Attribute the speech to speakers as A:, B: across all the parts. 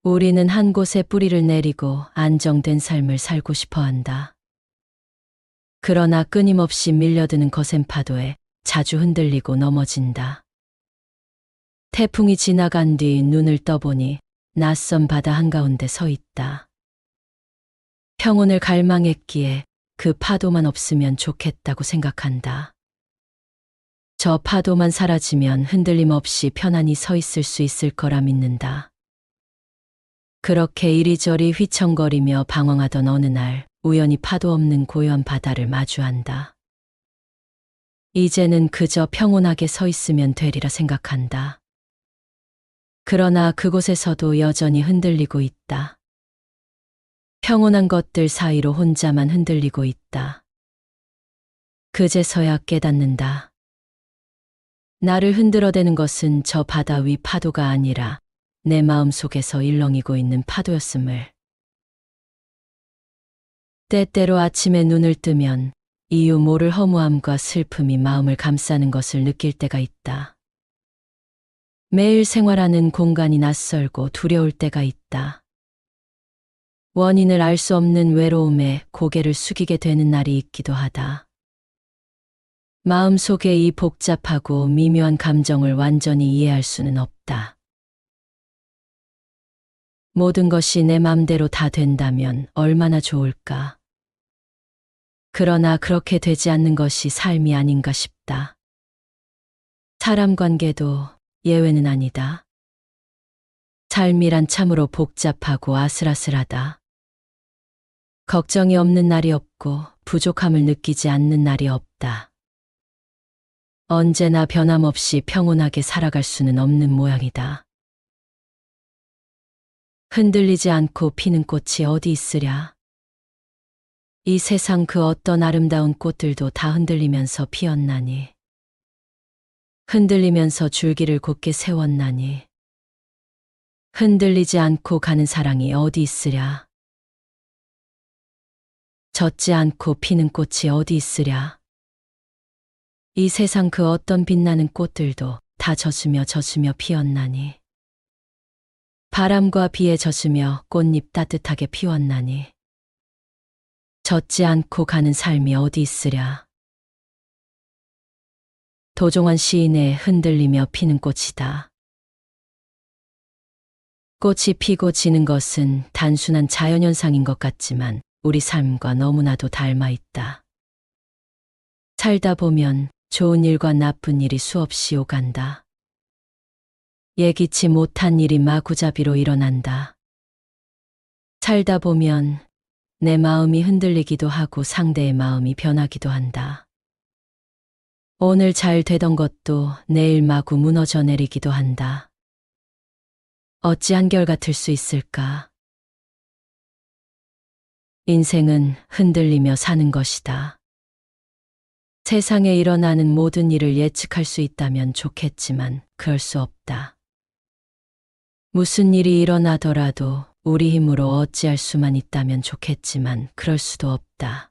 A: 우리는 한 곳에 뿌리를 내리고 안정된 삶을 살고 싶어 한다. 그러나 끊임없이 밀려드는 거센 파도에 자주 흔들리고 넘어진다. 태풍이 지나간 뒤 눈을 떠보니 낯선 바다 한가운데 서 있다. 평온을 갈망했기에 그 파도만 없으면 좋겠다고 생각한다. 저 파도만 사라지면 흔들림 없이 편안히 서 있을 수 있을 거라 믿는다. 그렇게 이리저리 휘청거리며 방황하던 어느 날 우연히 파도 없는 고요한 바다를 마주한다. 이제는 그저 평온하게 서 있으면 되리라 생각한다. 그러나 그곳에서도 여전히 흔들리고 있다. 평온한 것들 사이로 혼자만 흔들리고 있다. 그제서야 깨닫는다. 나를 흔들어대는 것은 저 바다 위 파도가 아니라 내 마음 속에서 일렁이고 있는 파도였음을. 때때로 아침에 눈을 뜨면 이유 모를 허무함과 슬픔이 마음을 감싸는 것을 느낄 때가 있다. 매일 생활하는 공간이 낯설고 두려울 때가 있다. 원인을 알 수 없는 외로움에 고개를 숙이게 되는 날이 있기도 하다. 마음속에 이 복잡하고 미묘한 감정을 완전히 이해할 수는 없다. 모든 것이 내 맘대로 다 된다면 얼마나 좋을까. 그러나 그렇게 되지 않는 것이 삶이 아닌가 싶다. 사람 관계도 예외는 아니다. 삶이란 참으로 복잡하고 아슬아슬하다. 걱정이 없는 날이 없고 부족함을 느끼지 않는 날이 없다. 언제나 변함없이 평온하게 살아갈 수는 없는 모양이다. 흔들리지 않고 피는 꽃이 어디 있으랴. 이 세상 그 어떤 아름다운 꽃들도 다 흔들리면서 피었나니. 흔들리면서 줄기를 곧게 세웠나니. 흔들리지 않고 가는 사랑이 어디 있으랴. 젖지 않고 피는 꽃이 어디 있으랴. 이 세상 그 어떤 빛나는 꽃들도 다 젖으며 피었나니. 바람과 비에 젖으며 꽃잎 따뜻하게 피웠나니. 젖지 않고 가는 삶이 어디 있으랴. 도종환 시인의 흔들리며 피는 꽃이다. 꽃이 피고 지는 것은 단순한 자연현상인 것 같지만 우리 삶과 너무나도 닮아 있다. 살다 보면 좋은 일과 나쁜 일이 수없이 오간다. 예기치 못한 일이 마구잡이로 일어난다. 살다 보면 내 마음이 흔들리기도 하고 상대의 마음이 변하기도 한다. 오늘 잘 되던 것도 내일 마구 무너져 내리기도 한다. 어찌 한결같을 수 있을까? 인생은 흔들리며 사는 것이다. 세상에 일어나는 모든 일을 예측할 수 있다면 좋겠지만 그럴 수 없다. 무슨 일이 일어나더라도 우리 힘으로 어찌할 수만 있다면 좋겠지만 그럴 수도 없다.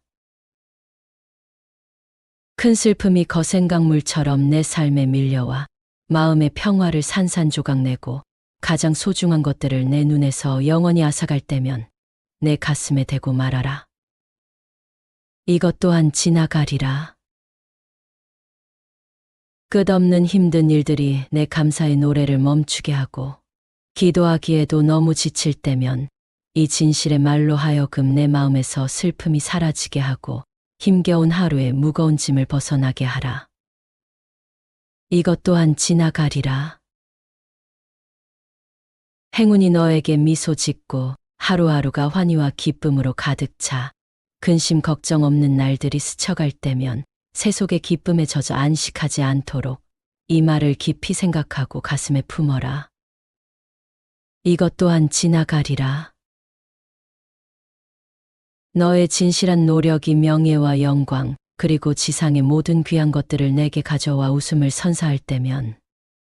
A: 큰 슬픔이 거센 강물처럼 내 삶에 밀려와 마음의 평화를 산산조각내고 가장 소중한 것들을 내 눈에서 영원히 앗아갈 때면 내 가슴에 대고 말하라. 이것 또한 지나가리라. 끝없는 힘든 일들이 내 감사의 노래를 멈추게 하고 기도하기에도 너무 지칠 때면 이 진실의 말로 하여금 내 마음에서 슬픔이 사라지게 하고 힘겨운 하루의 무거운 짐을 벗어나게 하라. 이것 또한 지나가리라. 행운이 너에게 미소 짓고 하루하루가 환희와 기쁨으로 가득 차 근심 걱정 없는 날들이 스쳐갈 때면 세속의 기쁨에 젖어 안식하지 않도록 이 말을 깊이 생각하고 가슴에 품어라. 이것 또한 지나가리라. 너의 진실한 노력이 명예와 영광 그리고 지상의 모든 귀한 것들을 내게 가져와 웃음을 선사할 때면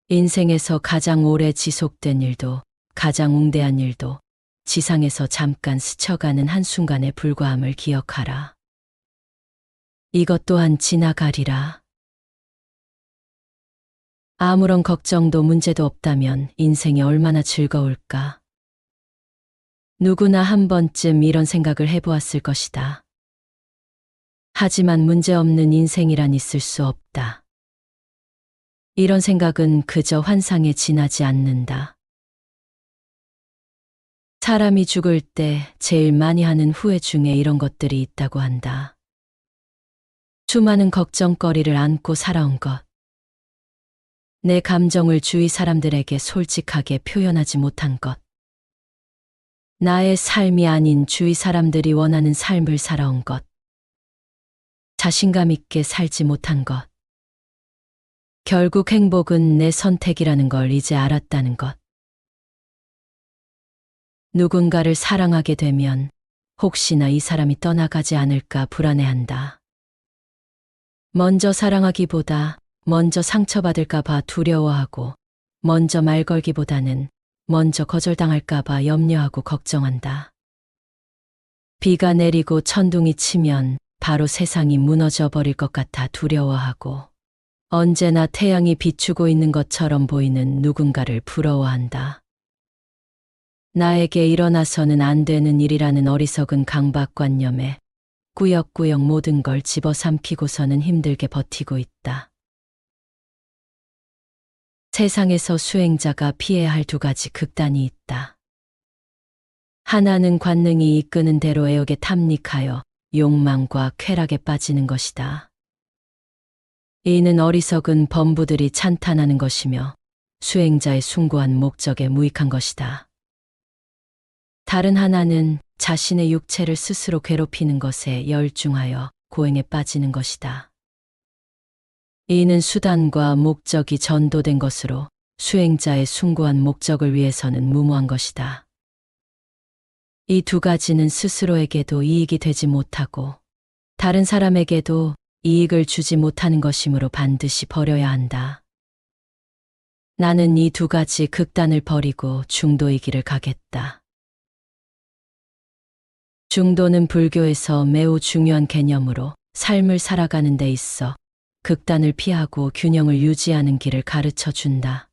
A: 인생에서 가장 오래 지속된 일도 가장 웅대한 일도 지상에서 잠깐 스쳐가는 한순간에 불과함을 기억하라. 이것 또한 지나가리라. 아무런 걱정도 문제도 없다면 인생이 얼마나 즐거울까? 누구나 한 번쯤 이런 생각을 해보았을 것이다. 하지만 문제없는 인생이란 있을 수 없다. 이런 생각은 그저 환상에 지나지 않는다. 사람이 죽을 때 제일 많이 하는 후회 중에 이런 것들이 있다고 한다. 수많은 걱정거리를 안고 살아온 것. 내 감정을 주위 사람들에게 솔직하게 표현하지 못한 것. 나의 삶이 아닌 주위 사람들이 원하는 삶을 살아온 것. 자신감 있게 살지 못한 것. 결국 행복은 내 선택이라는 걸 이제 알았다는 것. 누군가를 사랑하게 되면 혹시나 이 사람이 떠나가지 않을까 불안해한다. 먼저 사랑하기보다 먼저 상처받을까 봐 두려워하고, 먼저 말 걸기보다는 먼저 거절당할까 봐 염려하고 걱정한다. 비가 내리고 천둥이 치면 바로 세상이 무너져 버릴 것 같아 두려워하고, 언제나 태양이 비추고 있는 것처럼 보이는 누군가를 부러워한다. 나에게 일어나서는 안 되는 일이라는 어리석은 강박관념에 꾸역꾸역 모든 걸 집어삼키고서는 힘들게 버티고 있다. 세상에서 수행자가 피해야 할 두 가지 극단이 있다. 하나는 관능이 이끄는 대로 애욕에 탐닉하여 욕망과 쾌락에 빠지는 것이다. 이는 어리석은 범부들이 찬탄하는 것이며 수행자의 숭고한 목적에 무익한 것이다. 다른 하나는 자신의 육체를 스스로 괴롭히는 것에 열중하여 고행에 빠지는 것이다. 이는 수단과 목적이 전도된 것으로 수행자의 숭고한 목적을 위해서는 무모한 것이다. 이 두 가지는 스스로에게도 이익이 되지 못하고 다른 사람에게도 이익을 주지 못하는 것이므로 반드시 버려야 한다. 나는 이 두 가지 극단을 버리고 중도의 길을 가겠다. 중도는 불교에서 매우 중요한 개념으로 삶을 살아가는 데 있어 극단을 피하고 균형을 유지하는 길을 가르쳐 준다.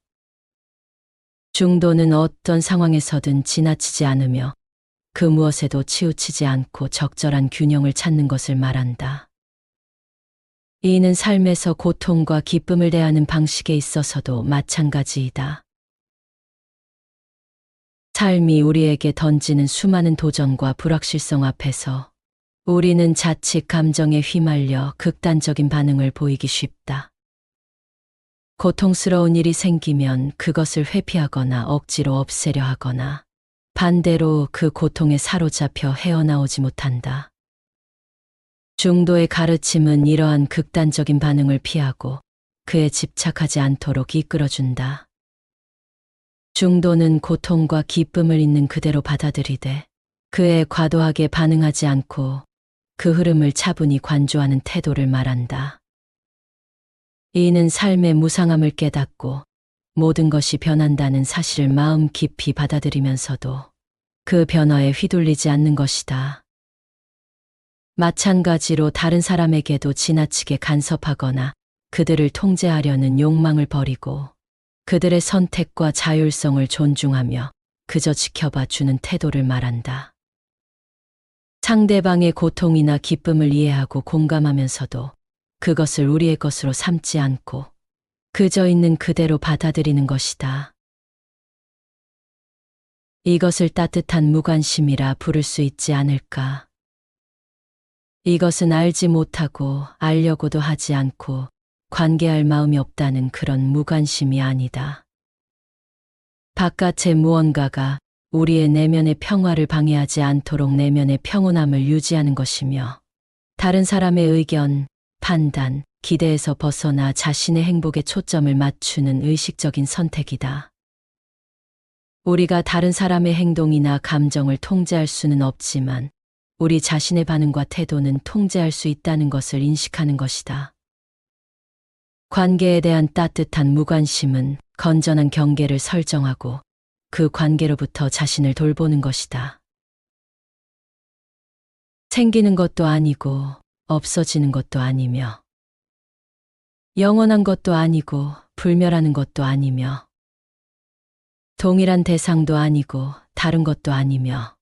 A: 중도는 어떤 상황에서든 지나치지 않으며 그 무엇에도 치우치지 않고 적절한 균형을 찾는 것을 말한다. 이는 삶에서 고통과 기쁨을 대하는 방식에 있어서도 마찬가지이다. 삶이 우리에게 던지는 수많은 도전과 불확실성 앞에서 우리는 자칫 감정에 휘말려 극단적인 반응을 보이기 쉽다. 고통스러운 일이 생기면 그것을 회피하거나 억지로 없애려 하거나 반대로 그 고통에 사로잡혀 헤어나오지 못한다. 중도의 가르침은 이러한 극단적인 반응을 피하고 그에 집착하지 않도록 이끌어준다. 중도는 고통과 기쁨을 있는 그대로 받아들이되 그에 과도하게 반응하지 않고 그 흐름을 차분히 관조하는 태도를 말한다. 이는 삶의 무상함을 깨닫고 모든 것이 변한다는 사실을 마음 깊이 받아들이면서도 그 변화에 휘둘리지 않는 것이다. 마찬가지로 다른 사람에게도 지나치게 간섭하거나 그들을 통제하려는 욕망을 버리고 그들의 선택과 자율성을 존중하며 그저 지켜봐 주는 태도를 말한다. 상대방의 고통이나 기쁨을 이해하고 공감하면서도 그것을 우리의 것으로 삼지 않고 그저 있는 그대로 받아들이는 것이다. 이것을 따뜻한 무관심이라 부를 수 있지 않을까. 이것은 알지 못하고 알려고도 하지 않고 관계할 마음이 없다는 그런 무관심이 아니다. 바깥의 무언가가 우리의 내면의 평화를 방해하지 않도록 내면의 평온함을 유지하는 것이며 다른 사람의 의견, 판단, 기대에서 벗어나 자신의 행복에 초점을 맞추는 의식적인 선택이다. 우리가 다른 사람의 행동이나 감정을 통제할 수는 없지만 우리 자신의 반응과 태도는 통제할 수 있다는 것을 인식하는 것이다. 관계에 대한 따뜻한 무관심은 건전한 경계를 설정하고 그 관계로부터 자신을 돌보는 것이다. 생기는 것도 아니고 없어지는 것도 아니며 영원한 것도 아니고 불멸하는 것도 아니며 동일한 대상도 아니고 다른 것도 아니며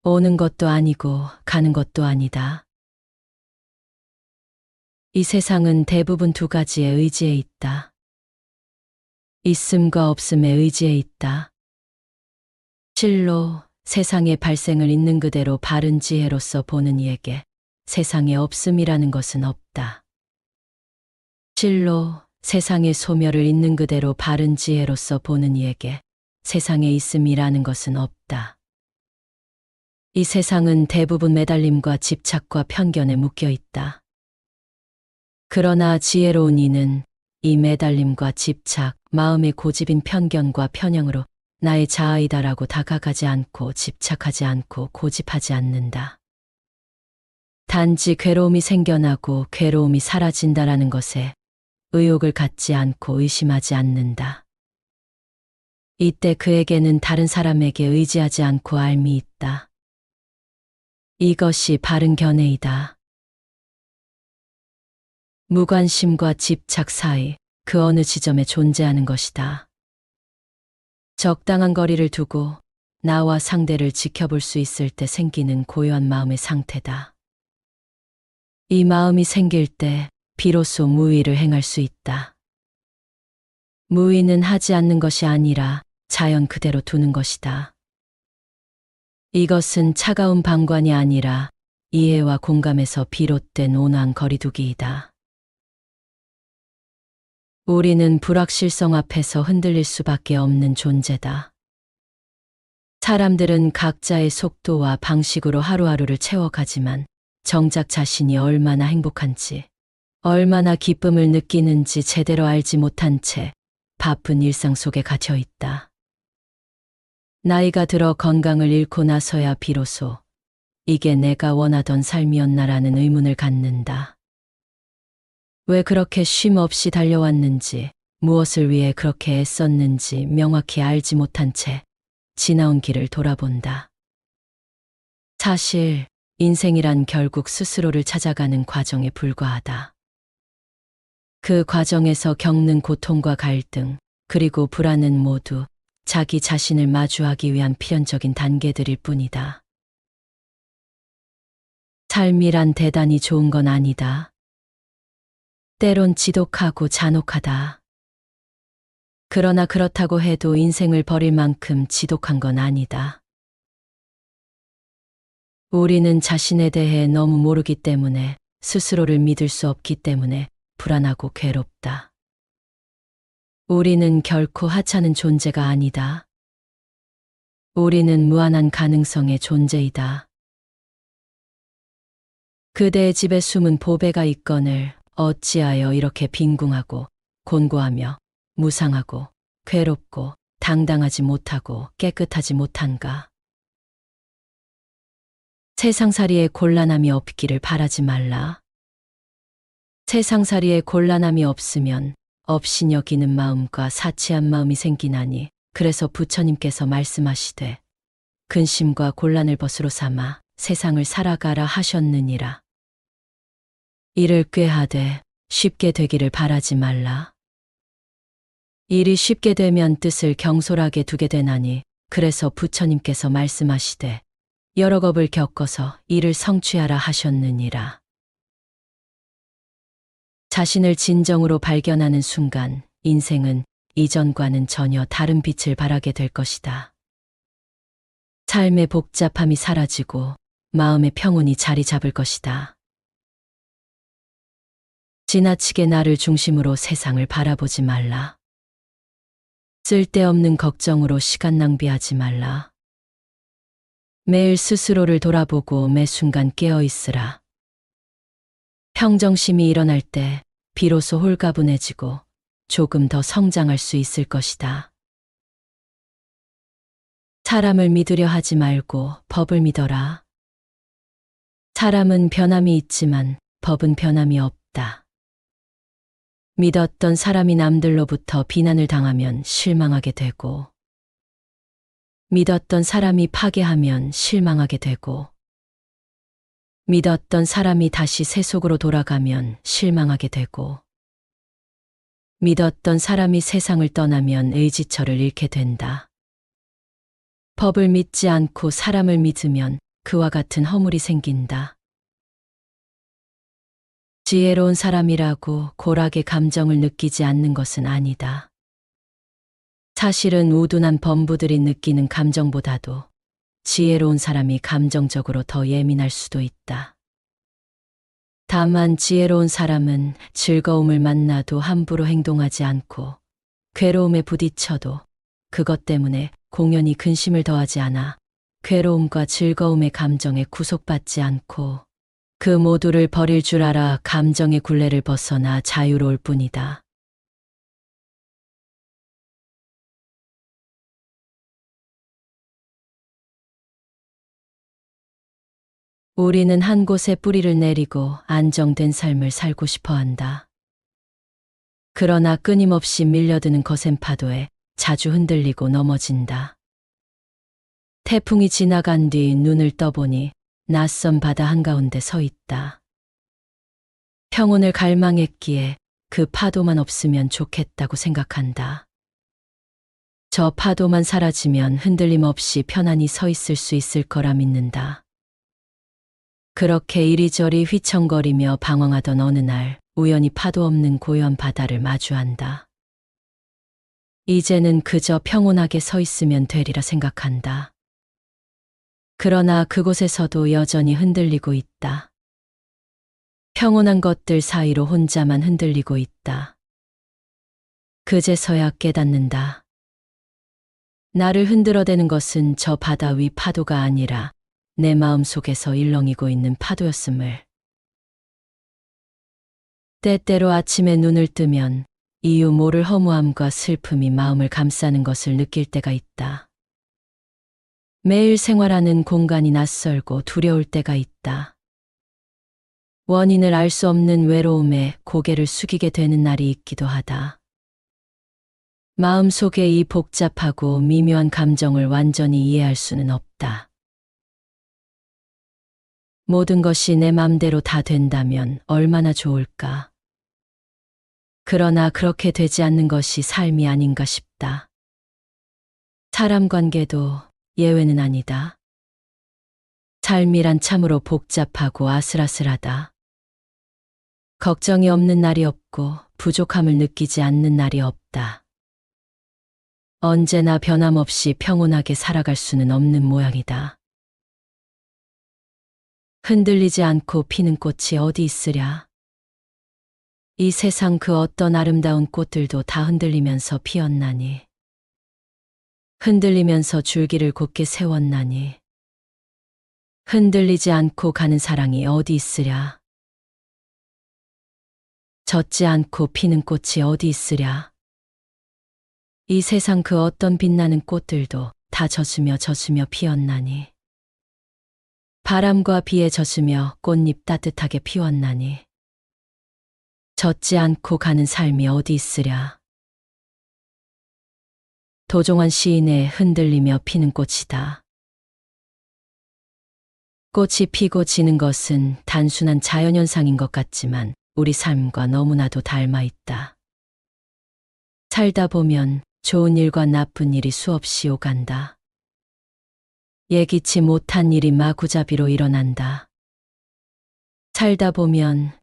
A: 오는 것도 아니고 가는 것도 아니다. 이 세상은 대부분 두 가지의 의지에 있다. 있음과 없음의 의지에 있다. 실로 세상의 발생을 있는 그대로 바른 지혜로서 보는 이에게 세상에 없음이라는 것은 없다. 실로 세상의 소멸을 있는 그대로 바른 지혜로서 보는 이에게 세상에 있음이라는 것은 없다. 이 세상은 대부분 매달림과 집착과 편견에 묶여 있다. 그러나 지혜로운 이는 이 매달림과 집착, 마음의 고집인 편견과 편향으로 나의 자아이다라고 다가가지 않고 집착하지 않고 고집하지 않는다. 단지 괴로움이 생겨나고 괴로움이 사라진다라는 것에 의욕을 갖지 않고 의심하지 않는다. 이때 그에게는 다른 사람에게 의지하지 않고 앓미 있다. 이것이 바른 견해이다. 무관심과 집착 사이 그 어느 지점에 존재하는 것이다. 적당한 거리를 두고 나와 상대를 지켜볼 수 있을 때 생기는 고요한 마음의 상태다. 이 마음이 생길 때 비로소 무의를 행할 수 있다. 무의는 하지 않는 것이 아니라 자연 그대로 두는 것이다. 이것은 차가운 방관이 아니라 이해와 공감에서 비롯된 온화한 거리두기이다. 우리는 불확실성 앞에서 흔들릴 수밖에 없는 존재다. 사람들은 각자의 속도와 방식으로 하루하루를 채워가지만 정작 자신이 얼마나 행복한지, 얼마나 기쁨을 느끼는지 제대로 알지 못한 채 바쁜 일상 속에 갇혀 있다. 나이가 들어 건강을 잃고 나서야 비로소 이게 내가 원하던 삶이었나라는 의문을 갖는다. 왜 그렇게 쉼 없이 달려왔는지, 무엇을 위해 그렇게 애썼는지 명확히 알지 못한 채 지나온 길을 돌아본다. 사실 인생이란 결국 스스로를 찾아가는 과정에 불과하다. 그 과정에서 겪는 고통과 갈등, 그리고 불안은 모두 자기 자신을 마주하기 위한 필연적인 단계들일 뿐이다. 삶이란 대단히 좋은 건 아니다. 때론 지독하고 잔혹하다. 그러나 그렇다고 해도 인생을 버릴 만큼 지독한 건 아니다. 우리는 자신에 대해 너무 모르기 때문에, 스스로를 믿을 수 없기 때문에 불안하고 괴롭다. 우리는 결코 하찮은 존재가 아니다. 우리는 무한한 가능성의 존재이다. 그대의 집에 숨은 보배가 있거늘 어찌하여 이렇게 빈궁하고 곤고하며 무상하고 괴롭고 당당하지 못하고 깨끗하지 못한가. 세상살이에 곤란함이 없기를 바라지 말라. 세상살이에 곤란함이 없으면 업신여기는 마음과 사치한 마음이 생기나니, 그래서 부처님께서 말씀하시되 근심과 곤란을 벗으로 삼아 세상을 살아가라 하셨느니라. 이를 꾀하되 쉽게 되기를 바라지 말라. 일이 쉽게 되면 뜻을 경솔하게 두게 되나니, 그래서 부처님께서 말씀하시되 여러 겁을 겪어서 이를 성취하라 하셨느니라. 자신을 진정으로 발견하는 순간 인생은 이전과는 전혀 다른 빛을 발하게 될 것이다. 삶의 복잡함이 사라지고 마음의 평온이 자리 잡을 것이다. 지나치게 나를 중심으로 세상을 바라보지 말라. 쓸데없는 걱정으로 시간 낭비하지 말라. 매일 스스로를 돌아보고 매 순간 깨어 있으라. 평정심이 일어날 때 비로소 홀가분해지고 조금 더 성장할 수 있을 것이다. 사람을 믿으려 하지 말고 법을 믿어라. 사람은 변함이 있지만 법은 변함이 없다. 믿었던 사람이 남들로부터 비난을 당하면 실망하게 되고, 믿었던 사람이 파괴하면 실망하게 되고, 믿었던 사람이 다시 세속으로 돌아가면 실망하게 되고, 믿었던 사람이 세상을 떠나면 의지처를 잃게 된다. 법을 믿지 않고 사람을 믿으면 그와 같은 허물이 생긴다. 지혜로운 사람이라고 고락의 감정을 느끼지 않는 것은 아니다. 사실은 우둔한 범부들이 느끼는 감정보다도 지혜로운 사람이 감정적으로 더 예민할 수도 있다. 다만 지혜로운 사람은 즐거움을 만나도 함부로 행동하지 않고 괴로움에 부딪혀도 그것 때문에 공연히 근심을 더하지 않아 괴로움과 즐거움의 감정에 구속받지 않고 그 모두를 버릴 줄 알아 감정의 굴레를 벗어나 자유로울 뿐이다. 우리는 한 곳에 뿌리를 내리고 안정된 삶을 살고 싶어 한다. 그러나 끊임없이 밀려드는 거센 파도에 자주 흔들리고 넘어진다. 태풍이 지나간 뒤 눈을 떠보니 낯선 바다 한가운데 서 있다. 평온을 갈망했기에 그 파도만 없으면 좋겠다고 생각한다. 저 파도만 사라지면 흔들림 없이 편안히 서 있을 수 있을 거라 믿는다. 그렇게 이리저리 휘청거리며 방황하던 어느 날 우연히 파도 없는 고요한 바다를 마주한다. 이제는 그저 평온하게 서 있으면 되리라 생각한다. 그러나 그곳에서도 여전히 흔들리고 있다. 평온한 것들 사이로 혼자만 흔들리고 있다. 그제서야 깨닫는다. 나를 흔들어대는 것은 저 바다 위 파도가 아니라 내 마음 속에서 일렁이고 있는 파도였음을. 때때로 아침에 눈을 뜨면 이유 모를 허무함과 슬픔이 마음을 감싸는 것을 느낄 때가 있다. 매일 생활하는 공간이 낯설고 두려울 때가 있다. 원인을 알 수 없는 외로움에 고개를 숙이게 되는 날이 있기도 하다. 마음속의 이 복잡하고 미묘한 감정을 완전히 이해할 수는 없다. 모든 것이 내 맘대로 다 된다면 얼마나 좋을까. 그러나 그렇게 되지 않는 것이 삶이 아닌가 싶다. 사람 관계도 예외는 아니다. 삶이란 참으로 복잡하고 아슬아슬하다. 걱정이 없는 날이 없고 부족함을 느끼지 않는 날이 없다. 언제나 변함없이 평온하게 살아갈 수는 없는 모양이다. 흔들리지 않고 피는 꽃이 어디 있으랴. 이 세상 그 어떤 아름다운 꽃들도 다 흔들리면서 피었나니. 흔들리면서 줄기를 곧게 세웠나니. 흔들리지 않고 가는 사랑이 어디 있으랴. 젖지 않고 피는 꽃이 어디 있으랴. 이 세상 그 어떤 빛나는 꽃들도 다 젖으며 피었나니. 바람과 비에 젖으며 꽃잎 따뜻하게 피웠나니. 젖지 않고 가는 삶이 어디 있으랴. 도종환 시인의 흔들리며 피는 꽃이다. 꽃이 피고 지는 것은 단순한 자연현상인 것 같지만 우리 삶과 너무나도 닮아 있다. 살다 보면 좋은 일과 나쁜 일이 수없이 오간다. 예기치 못한 일이 마구잡이로 일어난다. 살다 보면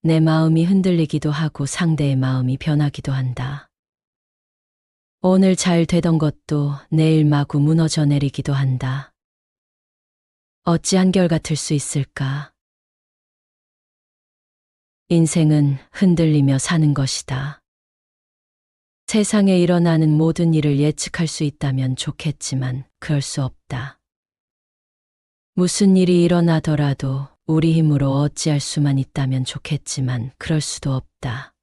A: 내 마음이 흔들리기도 하고 상대의 마음이 변하기도 한다. 오늘 잘 되던 것도 내일 마구 무너져 내리기도 한다. 어찌 한결같을 수 있을까? 인생은 흔들리며 사는 것이다. 세상에 일어나는 모든 일을 예측할 수 있다면 좋겠지만 그럴 수 없다. 무슨 일이 일어나더라도 우리 힘으로 어찌할 수만 있다면 좋겠지만 그럴 수도 없다.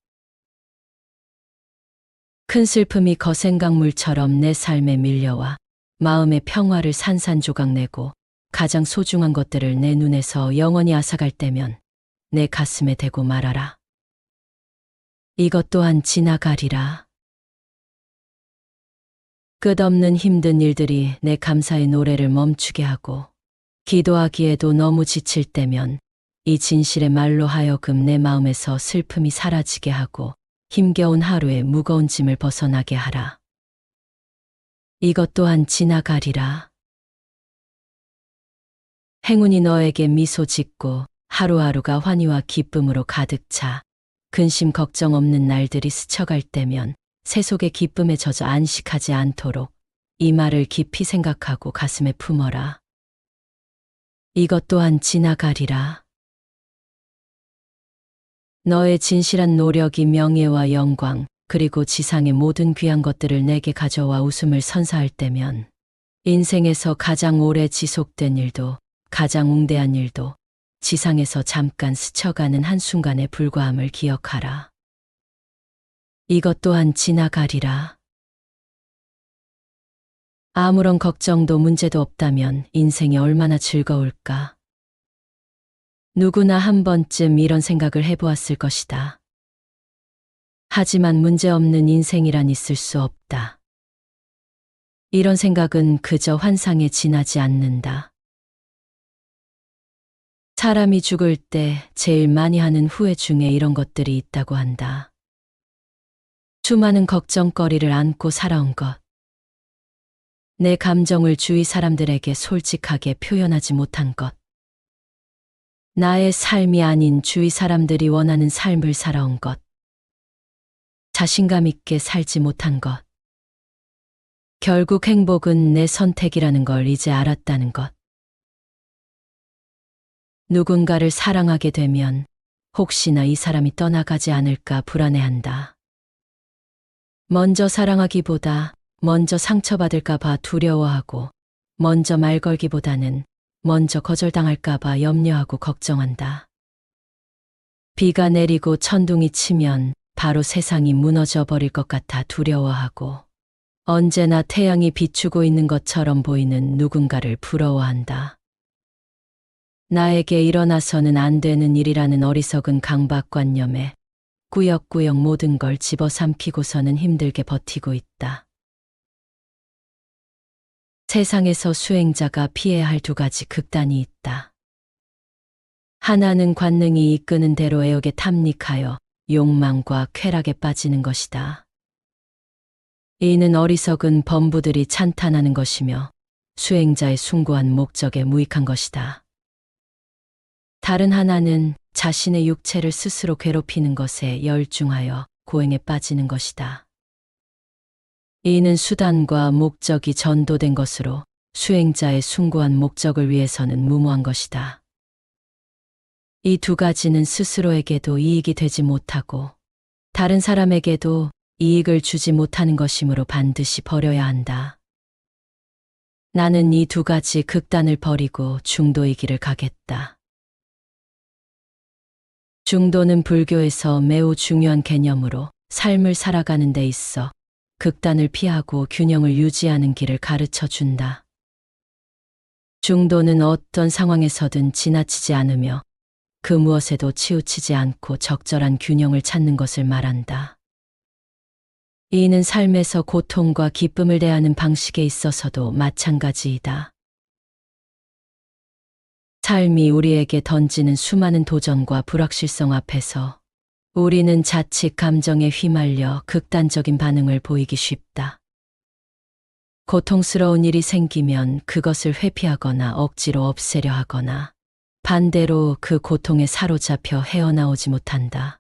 A: 큰 슬픔이 거센 강물처럼 내 삶에 밀려와 마음의 평화를 산산조각내고 가장 소중한 것들을 내 눈에서 영원히 앗아갈 때면 내 가슴에 대고 말하라. 이것 또한 지나가리라. 끝없는 힘든 일들이 내 감사의 노래를 멈추게 하고 기도하기에도 너무 지칠 때면 이 진실의 말로 하여금 내 마음에서 슬픔이 사라지게 하고 힘겨운 하루의 무거운 짐을 벗어나게 하라. 이것 또한 지나가리라. 행운이 너에게 미소 짓고 하루하루가 환희와 기쁨으로 가득 차 근심 걱정 없는 날들이 스쳐갈 때면 세속의 기쁨에 젖어 안식하지 않도록 이 말을 깊이 생각하고 가슴에 품어라. 이것 또한 지나가리라. 너의 진실한 노력이 명예와 영광 그리고 지상의 모든 귀한 것들을 내게 가져와 웃음을 선사할 때면 인생에서 가장 오래 지속된 일도 가장 웅대한 일도 지상에서 잠깐 스쳐가는 한순간에 불과함을 기억하라. 이것 또한 지나가리라. 아무런 걱정도 문제도 없다면 인생이 얼마나 즐거울까. 누구나 한 번쯤 이런 생각을 해보았을 것이다. 하지만 문제없는 인생이란 있을 수 없다. 이런 생각은 그저 환상에 지나지 않는다. 사람이 죽을 때 제일 많이 하는 후회 중에 이런 것들이 있다고 한다. 수많은 걱정거리를 안고 살아온 것. 내 감정을 주위 사람들에게 솔직하게 표현하지 못한 것. 나의 삶이 아닌 주위 사람들이 원하는 삶을 살아온 것. 자신감 있게 살지 못한 것. 결국 행복은 내 선택이라는 걸 이제 알았다는 것. 누군가를 사랑하게 되면 혹시나 이 사람이 떠나가지 않을까 불안해한다. 먼저 사랑하기보다 먼저 상처받을까 봐 두려워하고 먼저 말 걸기보다는 먼저 거절당할까 봐 염려하고 걱정한다. 비가 내리고 천둥이 치면 바로 세상이 무너져 버릴 것 같아 두려워하고 언제나 태양이 비추고 있는 것처럼 보이는 누군가를 부러워한다. 나에게 일어나서는 안 되는 일이라는 어리석은 강박관념에 꾸역꾸역 모든 걸 집어삼키고서는 힘들게 버티고 있다. 세상에서 수행자가 피해야 할 두 가지 극단이 있다. 하나는 관능이 이끄는 대로 애욕에 탐닉하여 욕망과 쾌락에 빠지는 것이다. 이는 어리석은 범부들이 찬탄하는 것이며 수행자의 숭고한 목적에 무익한 것이다. 다른 하나는 자신의 육체를 스스로 괴롭히는 것에 열중하여 고행에 빠지는 것이다. 이는 수단과 목적이 전도된 것으로 수행자의 숭고한 목적을 위해서는 무모한 것이다. 이 두 가지는 스스로에게도 이익이 되지 못하고 다른 사람에게도 이익을 주지 못하는 것이므로 반드시 버려야 한다. 나는 이 두 가지 극단을 버리고 중도의 길을 가겠다. 중도는 불교에서 매우 중요한 개념으로 삶을 살아가는 데 있어 극단을 피하고 균형을 유지하는 길을 가르쳐 준다. 중도는 어떤 상황에서든 지나치지 않으며 그 무엇에도 치우치지 않고 적절한 균형을 찾는 것을 말한다. 이는 삶에서 고통과 기쁨을 대하는 방식에 있어서도 마찬가지이다. 삶이 우리에게 던지는 수많은 도전과 불확실성 앞에서 우리는 자칫 감정에 휘말려 극단적인 반응을 보이기 쉽다. 고통스러운 일이 생기면 그것을 회피하거나 억지로 없애려 하거나 반대로 그 고통에 사로잡혀 헤어나오지 못한다.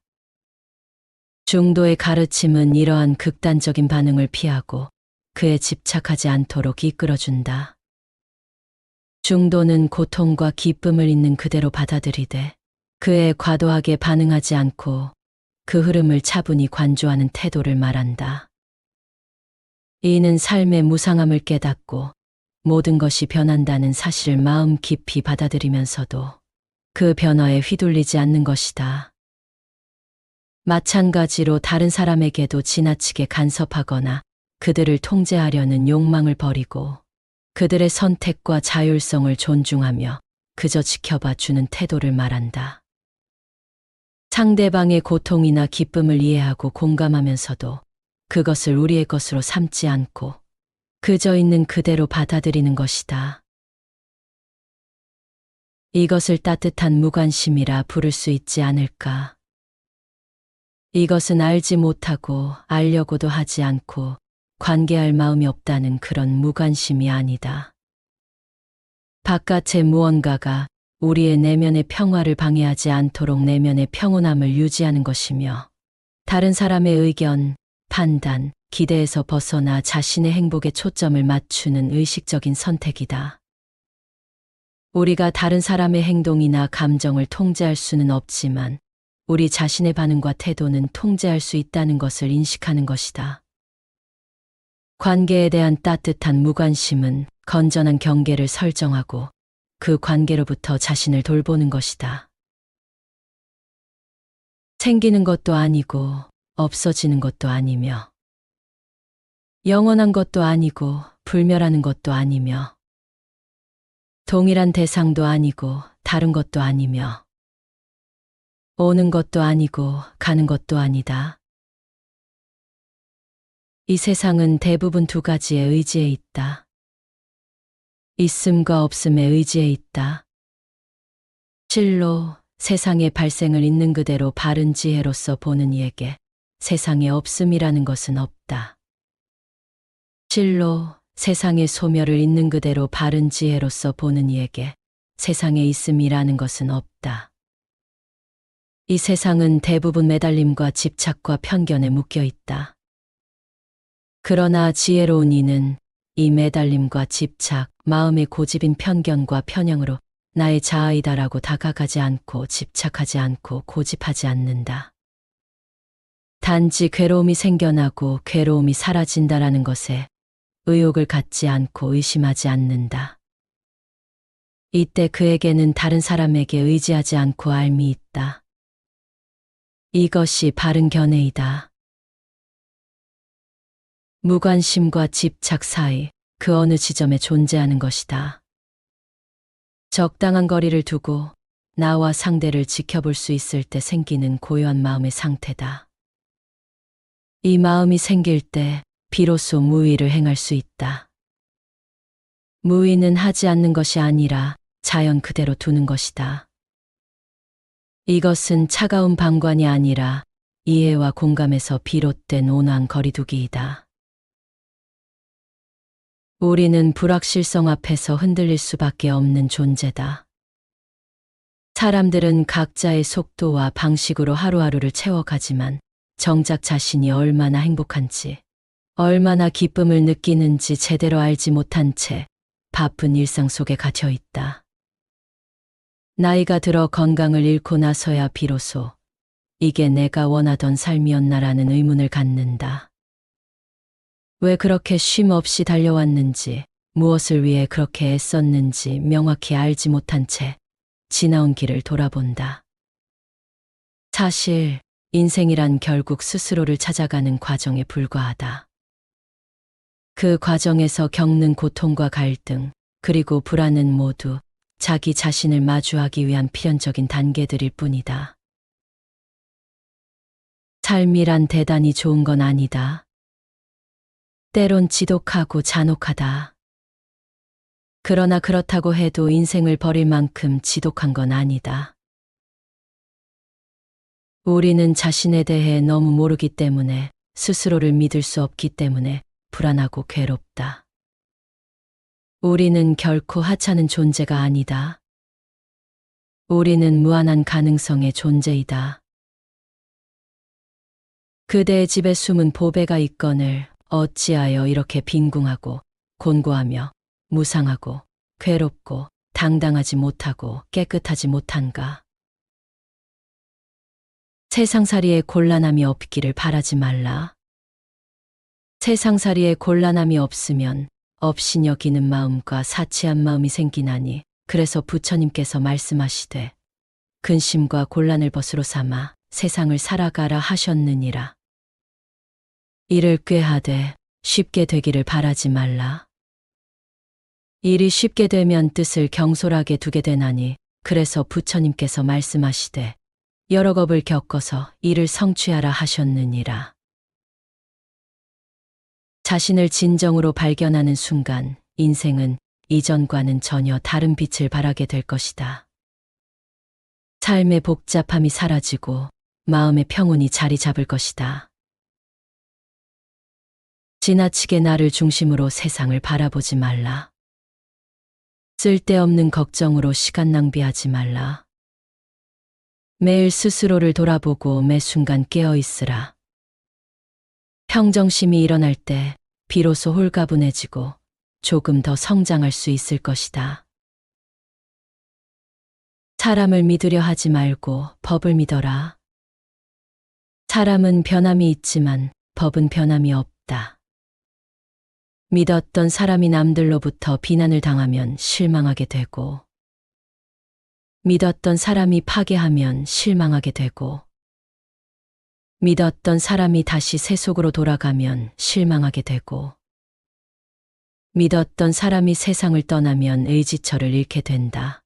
A: 중도의 가르침은 이러한 극단적인 반응을 피하고 그에 집착하지 않도록 이끌어준다. 중도는 고통과 기쁨을 있는 그대로 받아들이되 그에 과도하게 반응하지 않고 그 흐름을 차분히 관조하는 태도를 말한다. 이는 삶의 무상함을 깨닫고 모든 것이 변한다는 사실을 마음 깊이 받아들이면서도 그 변화에 휘둘리지 않는 것이다. 마찬가지로 다른 사람에게도 지나치게 간섭하거나 그들을 통제하려는 욕망을 버리고 그들의 선택과 자율성을 존중하며 그저 지켜봐 주는 태도를 말한다. 상대방의 고통이나 기쁨을 이해하고 공감하면서도 그것을 우리의 것으로 삼지 않고 그저 있는 그대로 받아들이는 것이다. 이것을 따뜻한 무관심이라 부를 수 있지 않을까. 이것은 알지 못하고 알려고도 하지 않고 관계할 마음이 없다는 그런 무관심이 아니다. 바깥의 무언가가 우리의 내면의 평화를 방해하지 않도록 내면의 평온함을 유지하는 것이며, 다른 사람의 의견, 판단, 기대에서 벗어나 자신의 행복에 초점을 맞추는 의식적인 선택이다. 우리가 다른 사람의 행동이나 감정을 통제할 수는 없지만, 우리 자신의 반응과 태도는 통제할 수 있다는 것을 인식하는 것이다. 관계에 대한 따뜻한 무관심은 건전한 경계를 설정하고 그 관계로부터 자신을 돌보는 것이다. 생기는 것도 아니고 없어지는 것도 아니며, 영원한 것도 아니고 불멸하는 것도 아니며, 동일한 대상도 아니고 다른 것도 아니며, 오는 것도 아니고 가는 것도 아니다. 이 세상은 대부분 두 가지의 의지에 있다. 있음과 없음의 의지에 있다. 실로 세상의 발생을 있는 그대로 바른 지혜로서 보는 이에게 세상에 없음이라는 것은 없다. 실로 세상의 소멸을 있는 그대로 바른 지혜로서 보는 이에게 세상에 있음이라는 것은 없다. 이 세상은 대부분 매달림과 집착과 편견에 묶여 있다. 그러나 지혜로운 이는 이 매달림과 집착, 마음의 고집인 편견과 편향으로 나의 자아이다라고 다가가지 않고 집착하지 않고 고집하지 않는다. 단지 괴로움이 생겨나고 괴로움이 사라진다라는 것에 의욕을 갖지 않고 의심하지 않는다. 이때 그에게는 다른 사람에게 의지하지 않고 앓미 있다. 이것이 바른 견해이다. 무관심과 집착 사이 그 어느 지점에 존재하는 것이다. 적당한 거리를 두고 나와 상대를 지켜볼 수 있을 때 생기는 고요한 마음의 상태다. 이 마음이 생길 때 비로소 무의를 행할 수 있다. 무의는 하지 않는 것이 아니라 자연 그대로 두는 것이다. 이것은 차가운 방관이 아니라 이해와 공감에서 비롯된 온화한 거리두기이다. 우리는 불확실성 앞에서 흔들릴 수밖에 없는 존재다. 사람들은 각자의 속도와 방식으로 하루하루를 채워가지만 정작 자신이 얼마나 행복한지, 얼마나 기쁨을 느끼는지 제대로 알지 못한 채 바쁜 일상 속에 갇혀 있다. 나이가 들어 건강을 잃고 나서야 비로소 이게 내가 원하던 삶이었나라는 의문을 갖는다. 왜 그렇게 쉼 없이 달려왔는지, 무엇을 위해 그렇게 애썼는지 명확히 알지 못한 채 지나온 길을 돌아본다. 사실 인생이란 결국 스스로를 찾아가는 과정에 불과하다. 그 과정에서 겪는 고통과 갈등, 그리고 불안은 모두 자기 자신을 마주하기 위한 필연적인 단계들일 뿐이다. 삶이란 대단히 좋은 건 아니다. 때론 지독하고 잔혹하다. 그러나 그렇다고 해도 인생을 버릴 만큼 지독한 건 아니다. 우리는 자신에 대해 너무 모르기 때문에, 스스로를 믿을 수 없기 때문에 불안하고 괴롭다. 우리는 결코 하찮은 존재가 아니다. 우리는 무한한 가능성의 존재이다. 그대의 집에 숨은 보배가 있거늘 어찌하여 이렇게 빈궁하고 곤고하며 무상하고 괴롭고 당당하지 못하고 깨끗하지 못한가? 세상살이에 곤란함이 없기를 바라지 말라. 세상살이에 곤란함이 없으면 없인 여기는 마음과 사치한 마음이 생기나니, 그래서 부처님께서 말씀하시되 근심과 곤란을 벗으로 삼아 세상을 살아가라 하셨느니라. 이를 꾀하되 쉽게 되기를 바라지 말라. 일이 쉽게 되면 뜻을 경솔하게 두게 되나니, 그래서 부처님께서 말씀하시되 여러 겁을 겪어서 이를 성취하라 하셨느니라. 자신을 진정으로 발견하는 순간 인생은 이전과는 전혀 다른 빛을 발하게 될 것이다. 삶의 복잡함이 사라지고 마음의 평온이 자리 잡을 것이다. 지나치게 나를 중심으로 세상을 바라보지 말라. 쓸데없는 걱정으로 시간 낭비하지 말라. 매일 스스로를 돌아보고 매 순간 깨어 있으라. 평정심이 일어날 때 비로소 홀가분해지고 조금 더 성장할 수 있을 것이다. 사람을 믿으려 하지 말고 법을 믿어라. 사람은 변함이 있지만 법은 변함이 없다. 믿었던 사람이 남들로부터 비난을 당하면 실망하게 되고, 믿었던 사람이 파괴하면 실망하게 되고, 믿었던 사람이 다시 세속으로 돌아가면 실망하게 되고, 믿었던 사람이 세상을 떠나면 의지처를 잃게 된다.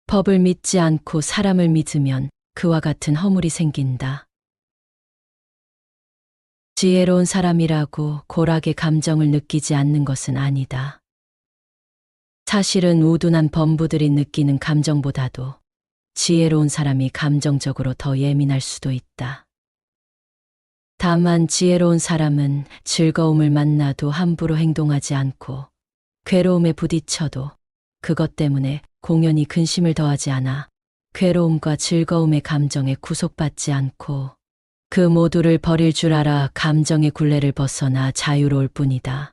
A: 법을 믿지 않고 사람을 믿으면 그와 같은 허물이 생긴다. 지혜로운 사람이라고 고락의 감정을 느끼지 않는 것은 아니다. 사실은 우둔한 범부들이 느끼는 감정보다도 지혜로운 사람이 감정적으로 더 예민할 수도 있다. 다만 지혜로운 사람은 즐거움을 만나도 함부로 행동하지 않고 괴로움에 부딪혀도 그것 때문에 공연히 근심을 더하지 않아 괴로움과 즐거움의 감정에 구속받지 않고 그 모두를 버릴 줄 알아 감정의 굴레를 벗어나 자유로울 뿐이다.